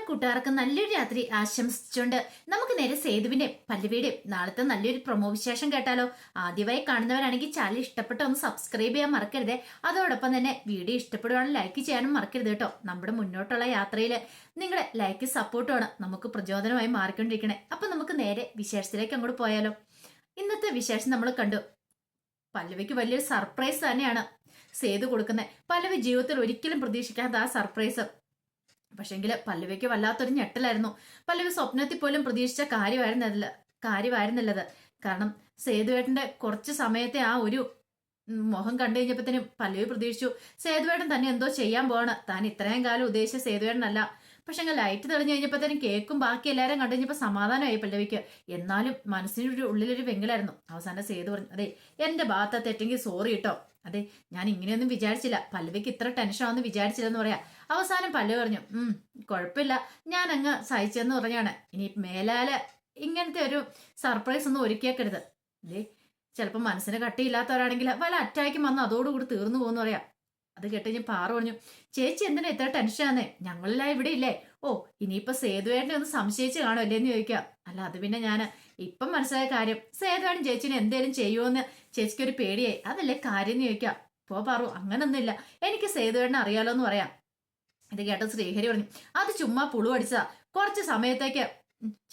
കൂട്ടുകാർക്ക് നല്ലൊരു രാത്രി ആശംസിച്ചുകൊണ്ട് നമുക്ക് നേരെ സേതുവിന്റെ പല്ലവിയുടെയും നാളത്തെ നല്ലൊരു പ്രൊമോ വിശേഷം കേട്ടാലോ. ആദ്യമായി കാണുന്നവരാണെങ്കിൽ ചാനൽ ഇഷ്ടപ്പെട്ട ഒന്ന് സബ്സ്ക്രൈബ് ചെയ്യാൻ മറക്കരുത്. അതോടൊപ്പം തന്നെ വീഡിയോ ഇഷ്ടപ്പെടുവാണെങ്കിൽ ലൈക്ക് ചെയ്യാനും മറക്കരുത് കേട്ടോ. നമ്മുടെ മുന്നോട്ടുള്ള യാത്രയിൽ നിങ്ങളുടെ ലൈക്ക് സപ്പോർട്ടുമാണ് നമുക്ക് പ്രചോദനമായി മാറിക്കൊണ്ടിരിക്കണേ. അപ്പൊ നമുക്ക് നേരെ വിശേഷത്തിലേക്ക് അങ്ങോട്ട് പോയാലോ. ഇന്നത്തെ വിശേഷം നമ്മൾ കണ്ടു. പല്ലവിക്ക് വലിയൊരു സർപ്രൈസ് തന്നെയാണ് സേതു കൊടുക്കുന്നത്. പല്ലവി ജീവിതത്തിൽ ഒരിക്കലും പ്രതീക്ഷിക്കാത്ത ആ സർപ്രൈസ്. പക്ഷെങ്കിൽ പല്ലവിക്ക് വല്ലാത്തൊരു ഞെട്ടലായിരുന്നു. പല്ലവി സ്വപ്നത്തിൽ പോലും പ്രതീക്ഷിച്ച കാര്യമായിരുന്നില്ലത്. കാരണം സേതുവേട്ടന്റെ കുറച്ച് സമയത്തെ ആ ഒരു മുഖം കണ്ടു കഴിഞ്ഞപ്പോഴത്തേനും പല്ലവി പ്രതീക്ഷിച്ചു സേതുവേട്ടൻ തന്നെ എന്തോ ചെയ്യാൻ പോവാണ്. താൻ ഇത്രയും കാലം ഉദ്ദേശിച്ച സേതുവേട്ടനല്ല. പക്ഷെ ലൈറ്റ് തെളിഞ്ഞു കഴിഞ്ഞപ്പോഴത്തേനും കേക്കും ബാക്കി എല്ലാവരും കണ്ടു കഴിഞ്ഞപ്പോൾ സമാധാനമായി പല്ലവിക്ക്. എന്നാലും മനസ്സിനൊരു ഉള്ളിലൊരു വെങ്കലായിരുന്നു. അവസാനം സേതു പറഞ്ഞു, അതെ എന്റെ ഭാഗത്ത് തെറ്റെങ്കിൽ സോറി കേട്ടോ. അതെ ഞാൻ ഇങ്ങനെയൊന്നും വിചാരിച്ചില്ല, പല്ലവിക്ക് ഇത്ര ടെൻഷനാണെന്ന് വിചാരിച്ചില്ലെന്ന് പറയാ. അവസാനം പല്ലവി പറഞ്ഞു, കുഴപ്പമില്ല, ഞാൻ അങ്ങ് സഹിച്ചെന്ന് പറഞ്ഞാണ്. ഇനി മേലാല് ഇങ്ങനത്തെ ഒരു സർപ്രൈസ് ഒന്നും ഒരുക്കിയേക്കരുത്. അതെ ചിലപ്പോൾ മനസ്സിന് കട്ടിയില്ലാത്തവരാണെങ്കിൽ വല്ല അറ്റാക്കും വന്ന് അതോടുകൂടി തീർന്നു പോകുന്നു പറയാം. അത് കേട്ട് പാറു പറഞ്ഞു, ചേച്ചി എന്തിനാ ഇത്ര ടെൻഷനാന്നേ, ഞങ്ങളെല്ലാം ഇവിടെ ഇല്ലേ. ഓ ഇനിയിപ്പൊ സേതുവേട്ടനെ ഒന്ന് സംശയിച്ച് കാണും അല്ലേന്ന് ചോദിക്കാം. അല്ല അത് പിന്നെ ഞാൻ ഇപ്പം മനസ്സിലായ കാര്യം, സേതുവേട്ടൻ ചേച്ചിനെ എന്തേലും ചെയ്യുമോന്ന് ചേച്ചിക്ക് ഒരു പേടിയായി, അതല്ലേ കാര്യം എന്ന് ചോദിക്കാം. പാറു അങ്ങനൊന്നുമില്ല, എനിക്ക് സേതുവേട്ടനെ അറിയാലോ എന്ന് പറയാം. ഇത് കേട്ട ശ്രീഹരി പറഞ്ഞു, അത് ചുമ്മാ പുളു അടിച്ചതാ, കുറച്ച് സമയത്തേക്ക്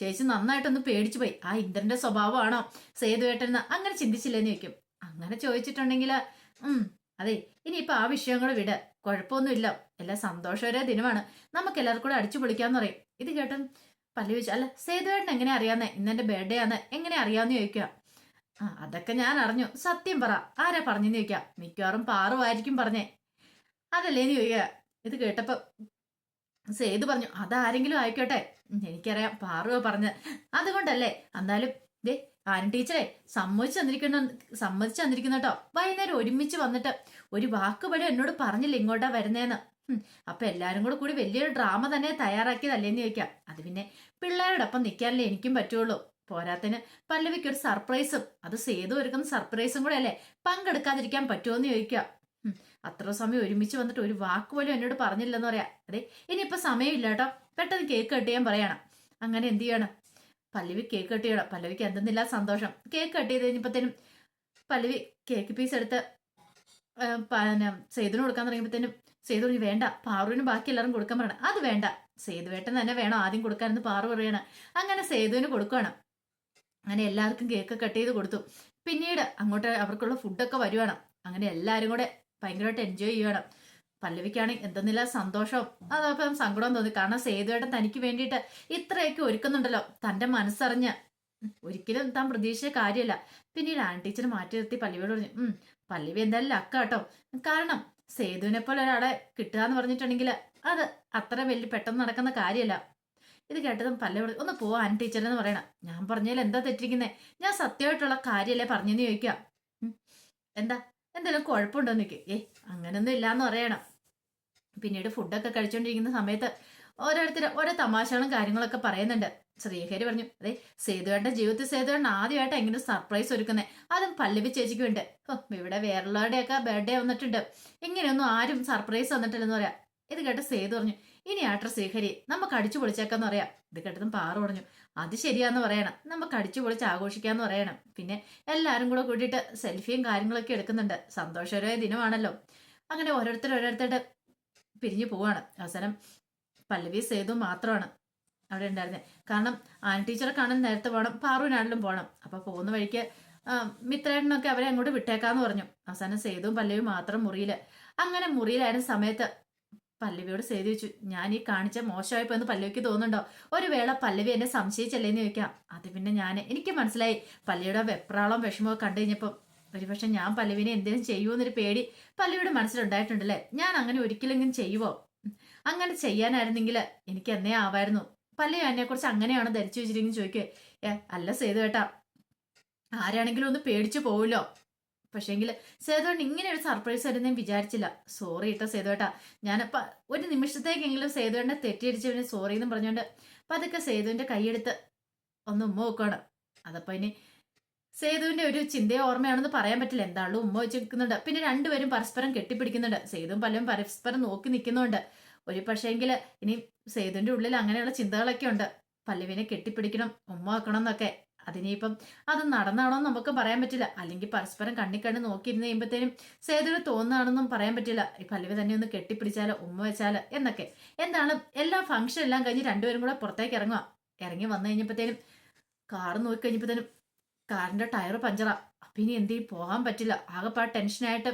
ചേച്ചി നന്നായിട്ടൊന്ന് പേടിച്ചു പോയി. ആ ഇന്ദ്രന്റെ സ്വഭാവമാണോ സേതുവേട്ടൻ അങ്ങനെ ചിന്തിച്ചില്ലേന്ന് ചോദിക്കും. അങ്ങനെ ചോദിച്ചിട്ടുണ്ടെങ്കിൽ അതെ ഇനിയിപ്പൊ ആ വിഷയങ്ങൾ വിട്, കുഴപ്പമൊന്നുമില്ല, എല്ലാം സന്തോഷകര ദിനമാണ്, നമുക്ക് എല്ലാവർക്കും കൂടെ അടിച്ചു പൊളിക്കാന്ന് പറയും. ഇത് കേട്ടും പല്ലവി ചോദിച്ചു, അല്ല സേതുവേട്ടൻ എങ്ങനെ അറിയാന്നേ, ഇന്നെന്റെ ബർത്ത്ഡേ ആന്ന് എങ്ങനെ അറിയാന്ന് ചോദിക്കുക. അതൊക്കെ ഞാൻ അറിഞ്ഞു, സത്യം പറ ആരാ പറഞ്ഞെന്ന് ചോദിക്കാം. മിക്കവാറും പാറുവായിരിക്കും പറഞ്ഞേ, അതല്ലേന്ന് ചോദിക്കുക. ഇത് കേട്ടപ്പോ സേതു പറഞ്ഞു, അതാരെങ്കിലും ആയിക്കോട്ടെ, എനിക്കറിയാം പാറുവ പറഞ്ഞത്, അതുകൊണ്ടല്ലേ. എന്നാലും ദേ ആരും ടീച്ചറെ സമ്മതിച്ചു തന്നിരിക്കുന്നു കേട്ടോ. വൈകുന്നേരം ഒരുമിച്ച് വന്നിട്ട് ഒരു വാക്കുപടി എന്നോട് പറഞ്ഞില്ല ഇങ്ങോട്ടാ വരുന്നേന്ന്. അപ്പൊ എല്ലാരും കൂടി വലിയൊരു ഡ്രാമ തന്നെ തയ്യാറാക്കിയതല്ലേന്ന് ചോദിക്കാം. അത് പിന്നെ പിള്ളേരോടൊപ്പം നിൽക്കാനല്ലേ എനിക്കും പറ്റുള്ളൂ. പോരാത്തിന് പല്ലവിക്ക് ഒരു സർപ്രൈസും, അത് സേതു ഒരുക്കുന്ന സർപ്രൈസും കൂടെ അല്ലേ, പങ്കെടുക്കാതിരിക്കാൻ പറ്റുമോന്ന് ചോദിക്കാം. അത്ര സമയം ഒരുമിച്ച് വന്നിട്ട് ഒരു വാക്ക് പോലും എന്നോട് പറഞ്ഞില്ലെന്ന് പറയാം. അതെ ഇനിയിപ്പോ സമയമില്ല കേട്ടോ, പെട്ടെന്ന് കേക്ക് കട്ട് ചെയ്യാൻ പറയണം. അങ്ങനെ എന്ത് ചെയ്യണം, പല്ലവി കേക്ക് കട്ട് ചെയ്യണം. പല്ലവിക്ക് എന്തെന്നില്ല സന്തോഷം. കേക്ക് കട്ട് ചെയ്ത് കഴിഞ്ഞപ്പോഴത്തേനും പല്ലവി കേക്ക് പീസ് എടുത്ത് സേതുവിന് കൊടുക്കാൻ തുടങ്ങിയപ്പോഴത്തേനും സേതു പറഞ്ഞു, വേണ്ട പാറുവിന് ബാക്കി എല്ലാവരും കൊടുക്കാൻ പറയണം. അത് വേണ്ട, സേതുവേട്ടൻ തന്നെ വേണം ആദ്യം കൊടുക്കാനെന്ന് പാറു പറയണം. അങ്ങനെ സേതുവിന് കൊടുക്കുകയാണ്. അങ്ങനെ എല്ലാവർക്കും കേക്ക് കട്ട് ചെയ്ത് കൊടുത്തു. പിന്നീട് അങ്ങോട്ട് അവർക്കുള്ള ഫുഡൊക്കെ വരുവാണ്. അങ്ങനെ എല്ലാവരും കൂടെ ഭയങ്കരമായിട്ട് എൻജോയ് ചെയ്യണം. പല്ലവിക്കാണെങ്കിൽ എന്തെന്നില്ല സന്തോഷവും അതപ്പം സങ്കടവും തോന്നി. കാരണം സേതുവേട്ടൻ തനിക്ക് വേണ്ടിയിട്ട് ഇത്രയൊക്കെ ഒരുക്കുന്നുണ്ടല്ലോ, തന്റെ മനസ്സറിഞ്ഞ്. ഒരിക്കലും താൻ പ്രതീക്ഷിച്ച കാര്യമല്ല. പിന്നീട് ആൻ ടീച്ചർ മാറ്റി നിർത്തി പല്ലവിയോട് പറഞ്ഞു, പല്ലവി എന്തായാലും ലക്ക കേട്ടോ, കാരണം സേതുവിനെ പോലെ ഒരാളെ കിട്ടുക എന്ന് പറഞ്ഞിട്ടുണ്ടെങ്കിൽ അത് അത്ര വലിയ പെട്ടെന്ന് നടക്കുന്ന കാര്യമല്ല. ഇത് കേട്ടതും പല്ലവി ഒന്ന് പോവാ ആൻ ടീച്ചറെന്ന് പറയണം. ഞാൻ പറഞ്ഞാൽ എന്താ തെറ്റിരിക്കുന്നേ, ഞാൻ സത്യമായിട്ടുള്ള കാര്യമല്ലേ പറഞ്ഞെന്ന് ചോദിക്കാം. എന്താ എന്തെങ്കിലും കുഴപ്പമുണ്ടോന്ന് ചോദിക്കും. അങ്ങനൊന്നും ഇല്ലാന്ന് പറയണം. പിന്നീട് ഫുഡൊക്കെ കഴിച്ചുകൊണ്ടിരിക്കുന്ന സമയത്ത് ഓരോരുത്തർ ഓരോ തമാശകളും കാര്യങ്ങളൊക്കെ പറയുന്നുണ്ട്. ശ്രീഹരി പറഞ്ഞു, അതെ സേതുവേട്ടന്റെ ജീവിതത്തിൽ സേതുവേട്ടൻ ആദ്യമായിട്ട് എങ്ങനെ സർപ്രൈസ് ഒരുക്കുന്നത്, അതും പല്ലവി ചേച്ചിക്ക് വേണ്ടി. ഇവിടെ വേറുള്ളവരുടെയൊക്കെ ബർത്ത്ഡേ വന്നിട്ടുണ്ട്, ഇങ്ങനെയൊന്നും ആരും സർപ്രൈസ് വന്നിട്ടില്ലെന്ന് പറയാം. ഇത് കേട്ട് സേതു പറഞ്ഞു, ഇനി ആട്ടെ ശ്രീഹരി നമുക്ക് അടിച്ചു പൊളിച്ചേക്കാന്ന് പറയാം. ഇത് കേട്ടതും പാറു പറഞ്ഞു, അത് ശരിയാന്ന് പറയണം, നമുക്ക് അടിച്ചു പൊളിച്ച് ആഘോഷിക്കാന്ന് പറയണം. പിന്നെ എല്ലാവരും കൂടെ കൂട്ടിയിട്ട് സെൽഫിയും കാര്യങ്ങളൊക്കെ എടുക്കുന്നുണ്ട്. സന്തോഷകരമായ ദിനമാണല്ലോ. അങ്ങനെ ഓരോരുത്തരുടെ പിരിഞ്ഞു പോവാണ്. അവസാനം പല്ലവി സേതു മാത്രമാണ് അവിടെ ഉണ്ടായിരുന്നത്. കാരണം ആൻ ടീച്ചറെ കാണാൻ നേരത്തെ പോകണം, പാറുവിനാണെങ്കിലും പോകണം. അപ്പൊ പോകുന്ന വഴിക്ക് മിത്രേട്ടനൊക്കെ അവരെ അങ്ങോട്ട് വിട്ടേക്കാന്ന് പറഞ്ഞു. അവസാനം സേതുവും പല്ലവിയും മാത്രം മുറിയില്. അങ്ങനെ മുറിയിലായിരുന്ന സമയത്ത് പല്ലവിയോട് സേതു ചോദിച്ചു, ഞാൻ ഈ കാണിച്ച മോശമായിപ്പോ എന്ന് പല്ലവിക്ക് തോന്നുന്നുണ്ടോ? ഒരു വേള പല്ലവി എന്നെ സംശയിച്ചല്ലേന്ന് ചോദിക്കാം. അത് പിന്നെ എനിക്ക് മനസ്സിലായി പല്ലവിയുടെ വെപ്രാളം വിഷമമൊക്കെ കണ്ടു കഴിഞ്ഞപ്പം ഒരുപക്ഷെ ഞാൻ പല്ലവിനെ എന്തെങ്കിലും ചെയ്യുമോന്നൊരു പേടി പല്ലവിയുടെ മനസ്സിലുണ്ടായിട്ടുണ്ടല്ലേ. ഞാൻ അങ്ങനെ ഒരിക്കലെങ്കിലും ചെയ്യുവോ? അങ്ങനെ ചെയ്യാനായിരുന്നെങ്കിൽ എനിക്ക് എന്നേ ആവായിരുന്നു. പല്ലവി എന്നെ കുറിച്ച് അങ്ങനെയാണ് ധരിച്ചു വെച്ചിരിക്കുന്നു ചോദിക്കുക. അല്ല സേതു കേട്ടാ, ആരാണെങ്കിലും ഒന്ന് പേടിച്ചു പോവുമല്ലോ. പക്ഷേങ്കിൽ സേതുവേട്ടൻ ഇങ്ങനെ ഒരു സർപ്രൈസ് വരുന്ന ഞാൻ വിചാരിച്ചില്ല. സോറി കേട്ടോ സേതുവേട്ടാ, ഞാനപ്പ ഒരു നിമിഷത്തേക്കെങ്കിലും സേതുവേട്ടനെ തെറ്റിയടിച്ചവന് സോറി എന്നും പറഞ്ഞുകൊണ്ട് പതുക്കെ സേതുവിന്റെ കൈയെടുത്ത് ഒന്ന് ഉമ്മ വെക്കുകയാണ്. അതപ്പോ ഇനി സേതുവിന്റെ ഒരു ചിന്തയോ ഓർമ്മയാണെന്ന് പറയാൻ പറ്റില്ല. എന്താണല്ലോ ഉമ്മ വെച്ച് നിൽക്കുന്നുണ്ട്. പിന്നെ രണ്ടുപേരും പരസ്പരം കെട്ടിപ്പിടിക്കുന്നുണ്ട്. സേതുവും പലരും പരസ്പരം നോക്കി നിൽക്കുന്നുണ്ട്. ഒരു പക്ഷേങ്കിൽ ഇനി സേതുവിന്റെ ഉള്ളിൽ അങ്ങനെയുള്ള ചിന്തകളൊക്കെ ഉണ്ട്. പല്ലവിനെ കെട്ടിപ്പിടിക്കണം, ഉമ്മ വെക്കണം എന്നൊക്കെ. അതിനിപ്പം അത് നടന്നാണോ എന്ന് നമുക്ക് പറയാൻ പറ്റില്ല. അല്ലെങ്കിൽ പരസ്പരം കണ്ണിക്കണ്ണ് നോക്കിയിരുന്ന് കഴിയുമ്പോഴത്തേനും സേതുവിന് തോന്നുകയാണെന്നും പറയാൻ പറ്റില്ല. ഈ പല്ലവി തന്നെ ഒന്ന് കെട്ടിപ്പിടിച്ചാലോ ഉമ്മ വെച്ചാലോ എന്നൊക്കെ. എന്താണ് എല്ലാ ഫംഗ്ഷൻ എല്ലാം കഴിഞ്ഞ് രണ്ടുപേരും കൂടെ പുറത്തേക്ക് ഇറങ്ങുക. ഇറങ്ങി വന്നു കഴിഞ്ഞപ്പോഴത്തേനും കാറ് നോക്കി കഴിഞ്ഞപ്പോഴത്തേനും കാറിന്റെ ടയർ പഞ്ചറാ. അപ്പൊ ഇനി എന്ത് ചെയ്യും, പോകാൻ പറ്റില്ല. ആകെപ്പാട് ടെൻഷനായിട്ട്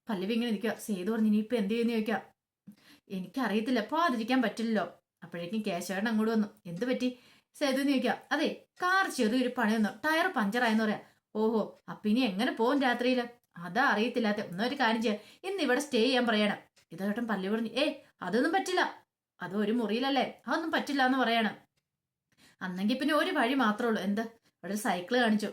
പല്ലവി ഇങ്ങനെ നിൽക്കുക. സേതു പറഞ്ഞു ഇനിയിപ്പോ എന്ത് ചെയ്യുന്ന ചോദിക്കാം. എനിക്കറിയത്തില്ല, പോകാതിരിക്കാൻ പറ്റില്ലല്ലോ. അപ്പോഴേക്കും കേശവേട്ടൻ അങ്ങോട്ട് വന്നു. എന്ത് പറ്റി സേതു എന്ന് ചോദിക്കാം. അതെ, കാർ ചെറിയൊരു പണി വന്നു, ടയർ പഞ്ചറായെന്ന് പറയാം. ഓഹോ, അപ്പൊ ഇനി എങ്ങനെ പോകും രാത്രിയില്? അതാ അറിയത്തില്ലാത്ത. ഒന്നൊരു കാര്യം ചെയ്യാം, ഇന്ന് ഇവിടെ സ്റ്റേ ചെയ്യാൻ പറയണം. ഇതേട്ടൻ പല്ലി പറഞ്ഞു. അതൊന്നും പറ്റില്ല, അത് ഒരു മുറിയിലല്ലേ, അതൊന്നും പറ്റില്ല എന്ന് പറയണം. അന്നെങ്കിൽ പിന്നെ ഒരു വഴി മാത്രമേ ഉള്ളൂ. എന്ത്? ഇവിടെ ഒരു സൈക്കിള് കാണിച്ചു.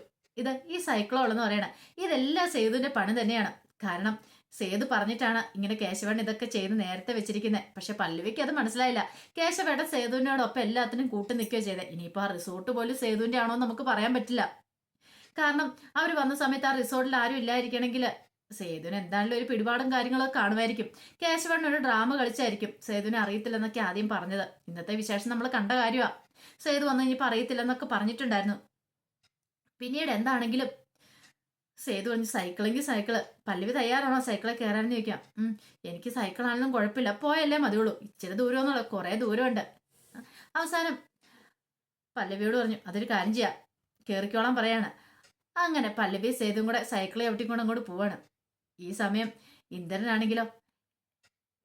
ഈ സൈക്കിളോളെന്ന് പറയണം. ഇതെല്ലാം സേതുവിന്റെ പണി തന്നെയാണ്. കാരണം സേതു പറഞ്ഞിട്ടാണ് ഇങ്ങനെ കേശവേട്ടൻ ഇതൊക്കെ ചെയ്ത് നേരത്തെ വെച്ചിരിക്കുന്നത്. പക്ഷെ പല്ലവിക്ക് അത് മനസ്സിലായില്ല. കേശവേട്ടൻ സേതുവിനോടൊപ്പം എല്ലാത്തിനും കൂട്ടി നിൽക്കുകയോ ചെയ്തത്. ഇനിയിപ്പോൾ ആ റിസോർട്ട് പോലും സേതുവിന്റെ ആണോ എന്ന് നമുക്ക് പറയാൻ പറ്റില്ല. കാരണം അവർ വന്ന സമയത്ത് ആ റിസോർട്ടിൽ ആരും ഇല്ലായിരിക്കണമെങ്കിൽ സേതുവിന് എന്തായാലും ഒരു പിടിപാടും കാര്യങ്ങളൊക്കെ കാണുമായിരിക്കും. കേശവേട്ടൻ ഒരു ഡ്രാമ കളിച്ചായിരിക്കും സേതുവിനെ അറിയത്തില്ലെന്നൊക്കെ ആദ്യം പറഞ്ഞത്. ഇന്നത്തെ വിശേഷം നമ്മൾ കണ്ട കാര്യമാണ്. സേതു വന്നു കഴിഞ്ഞപ്പോൾ അറിയത്തില്ലെന്നൊക്കെ പറഞ്ഞിട്ടുണ്ടായിരുന്നു. പിന്നീട് എന്താണെങ്കിലും സേതു പറഞ്ഞു സൈക്കിളെങ്കിൽ സൈക്കിള്. പല്ലവി തയ്യാറാണോ സൈക്കിളെ കയറാനെന്ന് ചോദിക്കാം. എനിക്ക് സൈക്കിളാണെങ്കിലും കുഴപ്പമില്ല, പോയല്ലേ മതിയുള്ളൂ. ഇച്ചിരി ദൂരമൊന്നുമല്ല, കുറെ ദൂരമുണ്ട്. അവസാനം പല്ലവിയോട് പറഞ്ഞു അതൊരു കാര്യം ചെയ്യാം, കയറിക്കോളാൻ പറയാണ്. അങ്ങനെ പല്ലവി സേതുവും കൂടെ സൈക്കിളെ ചവിട്ടിക്കൊണ്ട് അങ്ങോട്ട് പോവാണ്. ഈ സമയം ഇന്ദ്രനാണെങ്കിലോ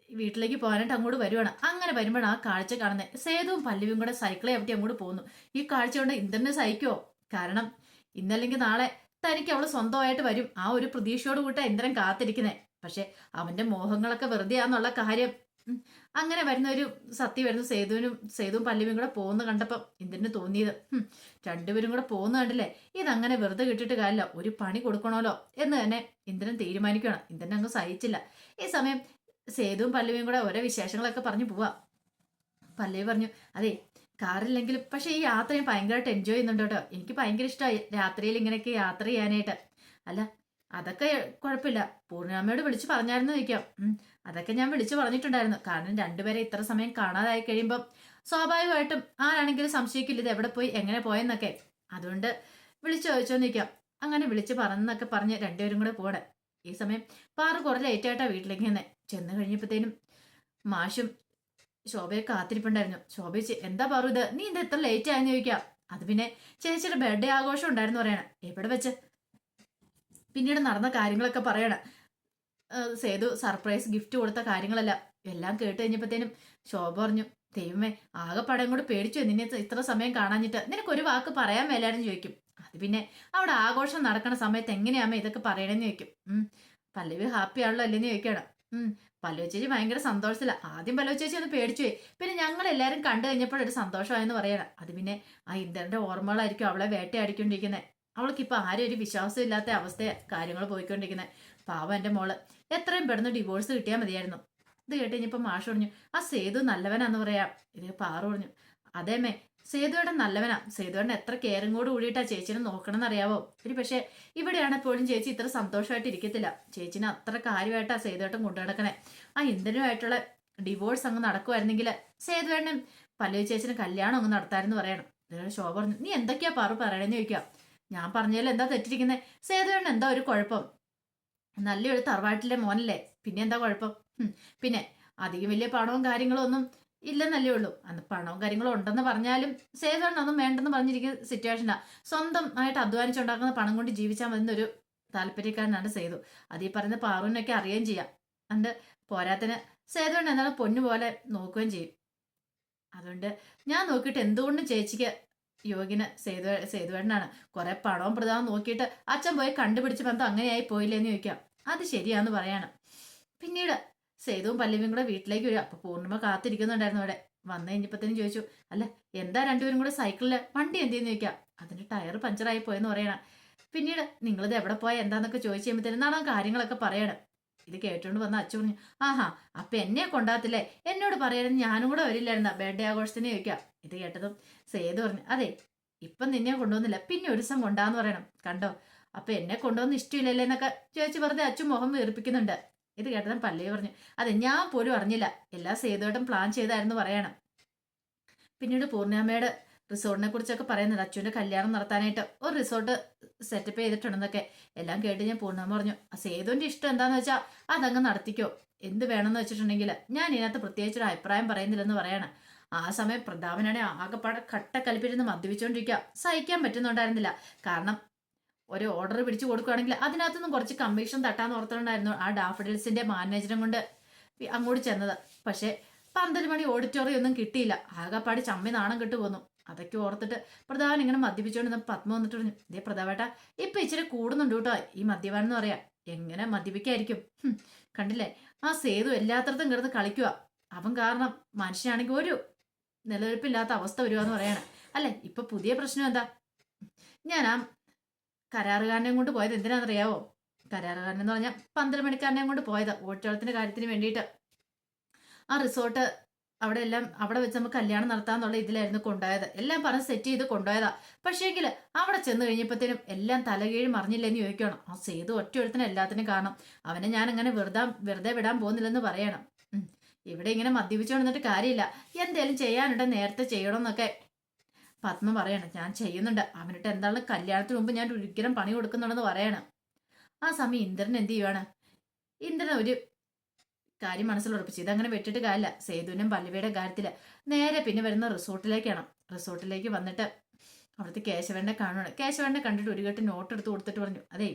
വീട്ടിലേക്ക് പോകാനായിട്ട് അങ്ങോട്ട് വരുവാണ്. അങ്ങനെ വരുമ്പോഴാണ് ആ കാഴ്ച കാണുന്നത്. സേതുവും പല്ലവിയും കൂടെ സൈക്കിളെ ചവിട്ടി അങ്ങോട്ട് പോകുന്നു. ഈ കാഴ്ച കൊണ്ട് ഇന്ദ്രനെ സഹിക്കുമോ? കാരണം ഇന്നല്ലെങ്കിൽ നാളെ തനിക്ക് അവള് സ്വന്തമായിട്ട് വരും. ആ ഒരു പ്രതീക്ഷയോട് കൂട്ടാ ഇന്ദ്രൻ കാത്തിരിക്കുന്നത്. പക്ഷെ അവന്റെ മോഹങ്ങളൊക്കെ വെറുതെയാന്നുള്ള കാര്യം അങ്ങനെ വരുന്ന ഒരു സത്യം വരുന്നു. സേതുവും പല്ലവിയും കൂടെ പോകുന്ന കണ്ടപ്പം ഇന്ദ്രന് തോന്നിയത് രണ്ടുപേരും കൂടെ പോകുന്ന കണ്ടില്ലേ, ഇതങ്ങനെ വെറുതെ കിട്ടിയിട്ട് കാര്യമില്ല, ഒരു പണി കൊടുക്കണമല്ലോ എന്ന് തന്നെ ഇന്ദ്രൻ തീരുമാനിക്കണം. ഇന്ദ്രൻ അങ്ങ് സഹിച്ചില്ല. ഈ സമയം സേതുവും പല്ലവിയും കൂടെ ഓരോ വിശേഷങ്ങളൊക്കെ പറഞ്ഞു പോവാ. പല്ലവി പറഞ്ഞു അതെ, കാറില്ലെങ്കിലും പക്ഷെ ഈ യാത്ര ഞാൻ ഭയങ്കരമായിട്ട് എൻജോയ് ചെയ്യുന്നുണ്ട് കേട്ടോ. എനിക്ക് ഭയങ്കര ഇഷ്ടമായി രാത്രിയിൽ ഇങ്ങനെയൊക്കെ യാത്ര ചെയ്യാനായിട്ട്. അല്ല അതൊക്കെ കുഴപ്പമില്ല, പൂർണിമയോട് വിളിച്ചു പറഞ്ഞായിരുന്നു ചോദിക്കാം. അതൊക്കെ ഞാൻ വിളിച്ചു പറഞ്ഞിട്ടുണ്ടായിരുന്നു. കാരണം രണ്ടുപേരെ ഇത്ര സമയം കാണാതായി കഴിയുമ്പം സ്വാഭാവികമായിട്ടും ആരാണെങ്കിലും സംശയിക്കില്ല ഇത് എവിടെ പോയി എങ്ങനെ പോയെന്നൊക്കെ. അതുകൊണ്ട് വിളിച്ചു ചോദിച്ചോന്ന് ചോദിക്കാം. അങ്ങനെ വിളിച്ച് പറഞ്ഞെന്നൊക്കെ പറഞ്ഞ് രണ്ടുപേരും കൂടെ പോടെ. ഈ സമയം പാറു കുറെ ലേറ്റായിട്ടാ വീട്ടിലേക്ക് തന്നെ ചെന്ന് കഴിഞ്ഞപ്പോഴത്തേനും മാഷും ശോഭയെ കാത്തിരിപ്പുണ്ടായിരുന്നു. ശോഭ എന്താ പാറു ഇത്, നീ എന്താ ഇത്ര ലേറ്റ് ആയെന്ന് ചോദിക്കാം. അത് പിന്നെ ചേച്ചിയുടെ ബർത്ത്ഡേ ആഘോഷം ഉണ്ടായിരുന്നു പറയണം. എവിടെ വെച്ച്? പിന്നീട് നടന്ന കാര്യങ്ങളൊക്കെ പറയണം. സേതു സർപ്രൈസ് ഗിഫ്റ്റ് കൊടുത്ത കാര്യങ്ങളെല്ലാം എല്ലാം കേട്ട് കഴിഞ്ഞപ്പോഴത്തേനും ശോഭ പറഞ്ഞു ദൈവമേ ആകെ പടം കൂടെ പേടിച്ചു, നിന്നെ ഇത്ര സമയം കാണാഞ്ഞിട്ട് നിനക്കൊരു വാക്ക് പറയാൻ മേലായിരുന്നു ചോദിക്കും. അത് പിന്നെ അവിടെ ആഘോഷം നടക്കണ സമയത്ത് എങ്ങനെയാമേ ഇതൊക്കെ പറയണെന്ന് ചോദിക്കും. പല്ലവി ഹാപ്പി ആണല്ലോ അല്ലേന്ന് ചോദിക്കണം. പല്ലവി ചേച്ചി ഭയങ്കര സന്തോഷത്തില്ല. ആദ്യം പല്ലവി ചേച്ചി ഒന്ന് പേടിച്ചു പോയി. പിന്നെ ഞങ്ങൾ എല്ലാവരും കണ്ടു കഴിഞ്ഞപ്പോഴൊരു സന്തോഷമായെന്ന് പറയണം. അത് പിന്നെ ആ ഇന്ദ്രന്റെ ഓർമ്മകളായിരിക്കും അവളെ വേട്ടയാടിക്കൊണ്ടിരിക്കുന്നത്. അവൾക്കിപ്പോൾ ആരും ഒരു വിശ്വാസം ഇല്ലാത്ത അവസ്ഥയെ കാര്യങ്ങൾ പോയിക്കൊണ്ടിരിക്കുന്നത്. പാവം എൻ്റെ മോള് എത്രയും പെട്ടെന്ന് ഡിവോഴ്സ് കിട്ടിയാൽ മതിയായിരുന്നു. ഇത് കേട്ട് കഴിഞ്ഞപ്പോൾ മാഷ് പറഞ്ഞു ആ സേതു നല്ലവനാന്ന് പറയാം. ഇത് പാറു പറഞ്ഞു അതേമേ സേതുവേടൻ നല്ലവനാ. സേതുവേടൻ എത്ര കെയറും കൂടെ കൂടിയിട്ടാ ചേച്ചിനെ നോക്കണം എന്നറിയാവോ. ഒരു പക്ഷേ ഇവിടെയാണ് എപ്പോഴും ചേച്ചി ഇത്ര സന്തോഷമായിട്ട് ഇരിക്കത്തില്ല. ചേച്ചിനെ അത്ര കാര്യമായിട്ടാ സേതുവേട്ടൻ കൊണ്ടു നടക്കണേ. ആ ഇന്ദ്രനുമായിട്ടുള്ള ഡിവോഴ്സ് അങ്ങ് നടക്കുമായിരുന്നെങ്കിൽ സേതുവേട്ടനും പല്ലവി ചേച്ചിന് കല്യാണം അങ്ങ് നടത്താമെന്ന് പറയണം. ഇതിനോട് ശോഭ പറഞ്ഞു നീ എന്തൊക്കെയാ പാറു പറയണെന്ന് ചോദിക്കാം. ഞാൻ പറഞ്ഞാലും എന്താ തെറ്റിരിക്കുന്നത്? സേതുവേട്ടൻ എന്താ ഒരു കുഴപ്പം? നല്ലൊരു തറവാട്ടിലെ മോനല്ലേ, പിന്നെ എന്താ കുഴപ്പം? പിന്നെ അധികം വലിയ പണവും കാര്യങ്ങളും ഒന്നും ഇല്ലെന്നല്ലേ ഉള്ളൂ. അന്ന് പണവും കാര്യങ്ങളും ഉണ്ടെന്ന് പറഞ്ഞാലും സേതുവേട്ടൻ ഒന്നും വേണ്ടെന്ന് പറഞ്ഞിരിക്കുന്ന സിറ്റുവേഷനാ. സ്വന്തമായിട്ട് അധ്വാനിച്ചുണ്ടാക്കുന്ന പണം കൊണ്ട് ജീവിച്ചാൽ മതി എന്നൊരു താല്പര്യക്കാരനാണ് സേതു. അത് ഈ പറയുന്ന പാറുവിനൊക്കെ അറിയുകയും ചെയ്യാം. അതുകൊണ്ട് പോരാത്തിന് സേതുവേട്ടൻ എന്നാലും പൊന്നുപോലെ നോക്കുകയും ചെയ്യും. അതുകൊണ്ട് ഞാൻ നോക്കിയിട്ട് എന്തുകൊണ്ടും ചേച്ചിക്ക് യോഗിന് സേതുവേട്ടനാണ്. കുറെ പണവും പ്രതാപം നോക്കിയിട്ട് അച്ഛൻ പോയി കണ്ടുപിടിച്ച ബന്ധം അങ്ങനെയായി പോയില്ലേന്ന് ചോദിക്കാം. അത് ശരിയാന്ന് പറയാണ്. പിന്നീട് സേതുവും പല്ലവിയും കൂടെ വീട്ടിലേക്ക് വരും. അപ്പൊ പൂർണ്ണിമ കാത്തിരിക്കുന്നുണ്ടായിരുന്നു അവിടെ. വന്നു കഴിഞ്ഞപ്പോഴത്തേനും ചോദിച്ചു അല്ല എന്താ രണ്ടുപേരും കൂടെ സൈക്കിളില് വണ്ടി എന്തെന്ന് ചോദിക്കാം. അതിന്റെ ടയർ പഞ്ചറായി പോയെന്ന് പറയണം. പിന്നീട് നിങ്ങളിത് എവിടെ പോയാ എന്താന്നൊക്കെ ചോദിച്ചു കഴിയുമ്പോഴത്തേനും നാളെ കാര്യങ്ങളൊക്കെ പറയണം. ഇത് കേട്ടോണ്ട് വന്ന അച്ഛൻ പറഞ്ഞു ആഹാ അപ്പൊ എന്നെ കൊണ്ടാകത്തില്ലേ, എന്നോട് പറയാനും ഞാനും കൂടെ വരില്ലായിരുന്ന ബർത്ത്ഡേ ആഘോഷത്തിന് ചോദിക്കാം. ഇത് കേട്ടതും സേതു പറഞ്ഞു അതെ ഇപ്പം നിന്നെ കൊണ്ടുവന്നില്ല, പിന്നെ ഒരു ദിവസം കൊണ്ടാന്ന് പറയണം. കണ്ടോ അപ്പൊ എന്നെ കൊണ്ടുവന്ന് ഇഷ്ടമില്ലല്ലേ എന്നൊക്കെ ചോദിച്ച് വെറുതെ അച്ഛൻ മുഖം വീർപ്പിക്കുന്നുണ്ട്. ഇത് കേട്ടതും പല്ലവി പറഞ്ഞു, അതെ ഞാൻ പോലും അറിഞ്ഞില്ല, എല്ലാ സേതുവേട്ടൻ പ്ലാൻ ചെയ്തായിരുന്നു പറയണം. പിന്നീട് പൂർണിമയുടെ റിസോർട്ടിനെ കുറിച്ചൊക്കെ പറയുന്നുണ്ട്. അച്ഛൻ്റെ കല്യാണം നടത്താനായിട്ട് ഒരു റിസോർട്ട് സെറ്റപ്പ് ചെയ്തിട്ടുണ്ടെന്നൊക്കെ എല്ലാം കേട്ട് ഞാൻ പൂർണ്ണിമ പറഞ്ഞു, സേതുവിന്റെ ഇഷ്ടം എന്താന്ന് വെച്ചാൽ അതങ്ങ് നടത്തിക്കോ, എന്ത് വേണമെന്ന് വെച്ചിട്ടുണ്ടെങ്കിൽ ഞാൻ ഇതിനകത്ത് പ്രത്യേകിച്ചൊരു അഭിപ്രായം പറയുന്നില്ലെന്ന് പറയാണ്. ആ സമയം പ്രതാപനാണെ ആകെപ്പാടെ കട്ടക്കലിപ്പിരുന്ന് മദ്യപിച്ചുകൊണ്ടിരിക്കുക. സഹിക്കാൻ പറ്റുന്നുണ്ടായിരുന്നില്ല. കാരണം ഒരു ഓർഡർ പിടിച്ചു കൊടുക്കുകയാണെങ്കിൽ അതിനകത്തുനിന്നും കുറച്ച് കമ്മീഷൻ തട്ടാന്ന് ഓർത്തിട്ടുണ്ടായിരുന്നു ആ ഡാഫഡിൽസിന്റെ മാനേജറും കൊണ്ട് അങ്ങോട്ട് ചെന്നത്. പക്ഷെ 12 മണി ഓഡിറ്റോറിയം ഒന്നും കിട്ടിയില്ല. ആകെപ്പാടി ചമ്മി നാണം കെട്ടു പോന്നു. അതൊക്കെ ഓർത്തിട്ട് പ്രതാപൻ ഇങ്ങനെ മദ്യപിച്ചുകൊണ്ട് പത്മ വന്നിട്ട് പറഞ്ഞു, ഇതേ പ്രതാപേട്ട ഇപ്പൊ ഇച്ചിരി കൂടുന്നുണ്ട് കേട്ടോ ഈ മദ്യപാനം എന്ന് പറയാ. എങ്ങനെ മദ്യപിക്കായിരിക്കും? കണ്ടില്ലേ ആ സേതു എല്ലാത്തടത്തും കിടന്ന് കളിക്കുക. അവൻ കാരണം മനുഷ്യനാണെങ്കിൽ ഒരു നിലനിൽപ്പില്ലാത്ത അവസ്ഥ വരുവാന്ന് പറയാണ്. അല്ലെ ഇപ്പൊ പുതിയ പ്രശ്നം എന്താ? ഞാൻ ആ കരാറുകാരനെയും കൊണ്ട് പോയത് എന്തിനാണെന്നറിയാവോ? കരാറുകാരൻ എന്ന് പറഞ്ഞാൽ 12 മണിക്കാരനെയും കൊണ്ട് പോയത് ഓഡിറ്റോറിയത്തിന്റെ കാര്യത്തിന് വേണ്ടിയിട്ട്. ആ റിസോർട്ട് അവിടെ വെച്ച് നമുക്ക് കല്യാണം നടത്താന്നുള്ള ഇതിലായിരുന്നു കൊണ്ടുപോയത്. എല്ലാം പറഞ്ഞ് സെറ്റ് ചെയ്ത് കൊണ്ടുപോയതാ. പക്ഷേങ്കിൽ അവിടെ ചെന്ന് കഴിഞ്ഞപ്പോഴത്തേനും എല്ലാം തലകീഴ് മറിഞ്ഞില്ലെന്ന് ചോദിക്കണം. ആ സേതു ഒറ്റയൊരുത്തിന് എല്ലാത്തിനും കാരണം. അവനെ ഞാൻ അങ്ങനെ വെറുതെ വിടാൻ പോകുന്നില്ലെന്ന് പറയണം. ഇവിടെ ഇങ്ങനെ മദ്യപിച്ചു കൊണ്ടിട്ട് കാര്യമില്ല, എന്തേലും ചെയ്യാനുണ്ട് നേരത്തെ ചെയ്യണമെന്നൊക്കെ പത്മ പറയണം. ഞാൻ ചെയ്യുന്നുണ്ട്, അവനിട്ട് എന്താണ് കല്യാണത്തിന് മുമ്പ് ഞാൻ ഒരിക്കലും പണി കൊടുക്കുന്നുണ്ടെന്ന് പറയണം. ആ സമയം ഇന്ദ്രൻ എന്ത് ചെയ്യുവാണ്? ഇന്ദ്രൻ ഒരു കാര്യം മനസ്സിലുറപ്പിച്ചു, ഇതങ്ങനെ വെട്ടിട്ട് കാര്യമില്ല. സേതുവിനും പല്ലവിയുടെ കാര്യത്തില് നേരെ പിന്നെ വരുന്ന റിസോർട്ടിലേക്കാണ്. റിസോർട്ടിലേക്ക് വന്നിട്ട് അവിടുത്തെ കേശവനെ കാണുകയാണ്. കേശവനെ കണ്ടിട്ട് ഒരു കെട്ട് നോട്ട് എടുത്ത് കൊടുത്തിട്ട് പറഞ്ഞു, അതെ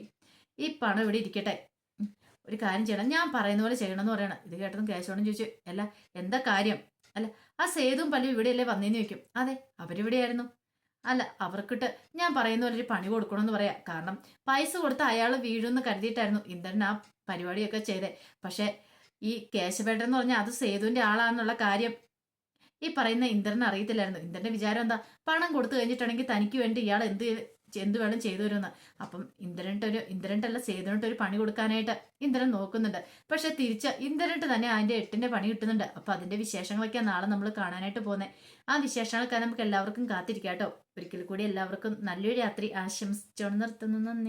ഈ പണം ഇവിടെ ഇരിക്കട്ടെ, ഒരു കാര്യം ചെയ്യണം, ഞാൻ പറയുന്ന പോലെ ചെയ്യണമെന്ന് പറയണം. ഇത് കേട്ടതും കേശവനും ചോദിച്ചു, അല്ല എന്താ കാര്യം? അല്ല ആ സേതുവും പല്ലവി ഇവിടെയല്ലേ വന്നേന്ന് ചോദിക്കും. അതെ അവരിവിടെയായിരുന്നു. അല്ല അവർക്കിട്ട് ഞാൻ പറയുന്ന പോലെ ഒരു പണി കൊടുക്കണമെന്ന് പറയാം. കാരണം പൈസ കൊടുത്ത് അയാൾ വീഴുമെന്ന് കരുതിയിട്ടായിരുന്നു ഇന്ദ്രൻ ആ പരിപാടിയൊക്കെ ചെയ്തേ. പക്ഷെ ഈ കേശവേട്ടൻ എന്ന് പറഞ്ഞാൽ അത് സേതുവിന്റെ ആളാന്നുള്ള കാര്യം ഈ പറയുന്ന ഇന്ദ്രനെ അറിയത്തില്ലായിരുന്നു. ഇന്ദ്രന്റെ വിചാരം എന്താ, പണം കൊടുത്തു കഴിഞ്ഞിട്ടുണ്ടെങ്കിൽ തനിക്ക് വേണ്ടി ഇയാൾ എന്ത് വേണം ചെയ്തു വരുമെന്ന്. അപ്പം ഇന്ദ്രൻട്ടല്ല സേതുവിനിട്ട് ഒരു പണി കൊടുക്കാനായിട്ട് ഇന്ദ്രൻ നോക്കുന്നുണ്ട്. പക്ഷെ തിരിച്ച് ഇന്ദ്രനിട്ട് തന്നെ അതിന്റെ 8ന്റെ പണി കിട്ടുന്നുണ്ട്. അപ്പൊ അതിന്റെ വിശേഷങ്ങളൊക്കെ നാളെ നമ്മൾ കാണാനായിട്ട് പോകുന്നത്. ആ വിശേഷങ്ങളൊക്കെ നമുക്ക് എല്ലാവർക്കും കാത്തിരിക്കാം കേട്ടോ. ഒരിക്കൽ കൂടി എല്ലാവർക്കും നല്ലൊരു രാത്രി ആശംസിച്ചോണ്ട് നിർത്തുന്നു. നന്ദി.